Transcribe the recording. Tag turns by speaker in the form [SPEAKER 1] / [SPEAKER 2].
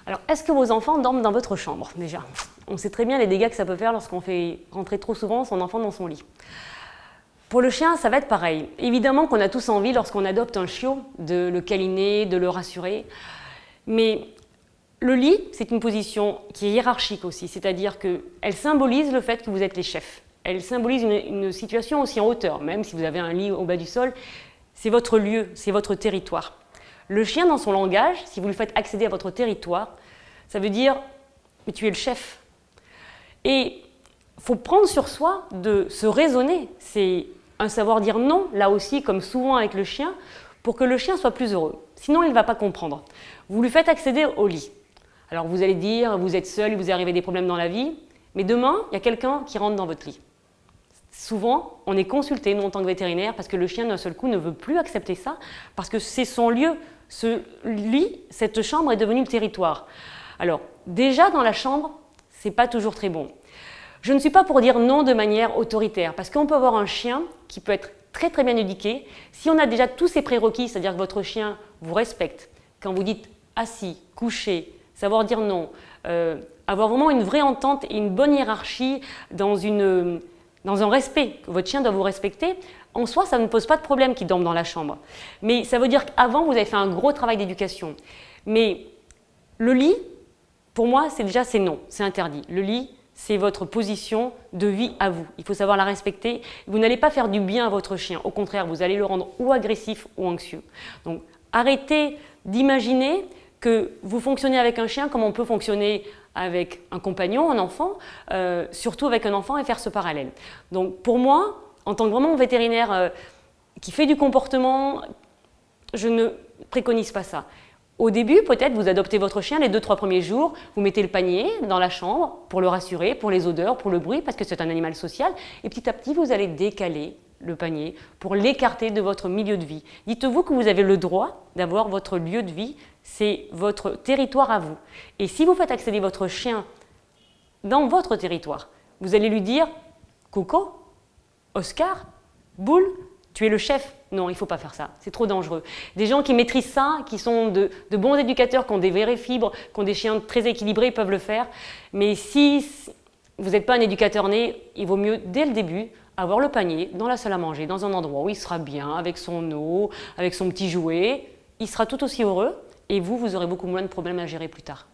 [SPEAKER 1] Alors, est-ce que vos enfants dorment dans votre chambre, déjà? On sait très bien les dégâts que ça peut faire lorsqu'on fait rentrer trop souvent son enfant dans son lit. Pour le chien, ça va être pareil. Évidemment qu'on a tous envie, lorsqu'on adopte un chiot, de le câliner, de le rassurer. Mais le lit, c'est une position qui est hiérarchique aussi, c'est-à-dire qu'elle symbolise le fait que vous êtes les chefs. Elle symbolise une situation aussi en hauteur, même si vous avez un lit au bas du sol, c'est votre lieu, c'est votre territoire. Le chien, dans son langage, si vous lui faites accéder à votre territoire, ça veut dire que tu es le chef. Et il faut prendre sur soi de se raisonner. C'est un savoir dire non, là aussi, comme souvent avec le chien, pour que le chien soit plus heureux. Sinon, il ne va pas comprendre. Vous lui faites accéder au lit. Alors vous allez dire, vous êtes seul, il vous est arrivé des problèmes dans la vie, mais demain, il y a quelqu'un qui rentre dans votre lit. Souvent, on est consulté, nous, en tant que vétérinaire, parce que le chien, d'un seul coup, ne veut plus accepter ça, parce que c'est son lieu. Ce lit, cette chambre est devenue le territoire. Alors, déjà dans la chambre, c'est pas toujours très bon. Je ne suis pas pour dire non de manière autoritaire, parce qu'on peut avoir un chien qui peut être très très bien éduqué. Si on a déjà tous ces prérequis, c'est-à-dire que votre chien vous respecte, quand vous dites assis, couché, savoir dire non, avoir vraiment une vraie entente et une bonne hiérarchie dans un respect, que votre chien doit vous respecter, en soi, ça ne pose pas de problème qu'il dorme dans la chambre. Mais ça veut dire qu'avant, vous avez fait un gros travail d'éducation. Mais le lit, pour moi, c'est non, c'est interdit. Le lit, c'est votre position de vie à vous. Il faut savoir la respecter. Vous n'allez pas faire du bien à votre chien. Au contraire, vous allez le rendre ou agressif ou anxieux. Donc, arrêtez d'imaginer que vous fonctionnez avec un chien comme on peut fonctionner avec un compagnon, un enfant, surtout avec un enfant et faire ce parallèle. Donc, pour moi, en tant que vraiment vétérinaire qui fait du comportement, je ne préconise pas ça. Au début, peut-être, vous adoptez votre chien les 2-3 premiers jours, vous mettez le panier dans la chambre pour le rassurer, pour les odeurs, pour le bruit, parce que c'est un animal social, et petit à petit, vous allez décaler le panier pour l'écarter de votre milieu de vie. Dites-vous que vous avez le droit d'avoir votre lieu de vie, c'est votre territoire à vous. Et si vous faites accéder votre chien dans votre territoire, vous allez lui dire « Coco, Oscar, Boule, tu es le chef ». Non, il ne faut pas faire ça, c'est trop dangereux. Des gens qui maîtrisent ça, qui sont de bons éducateurs, qui ont des vraies fibres, qui ont des chiens très équilibrés, peuvent le faire. Mais si vous n'êtes pas un éducateur né, il vaut mieux, dès le début, avoir le panier dans la salle à manger, dans un endroit où il sera bien, avec son eau, avec son petit jouet. Il sera tout aussi heureux et vous aurez beaucoup moins de problèmes à gérer plus tard.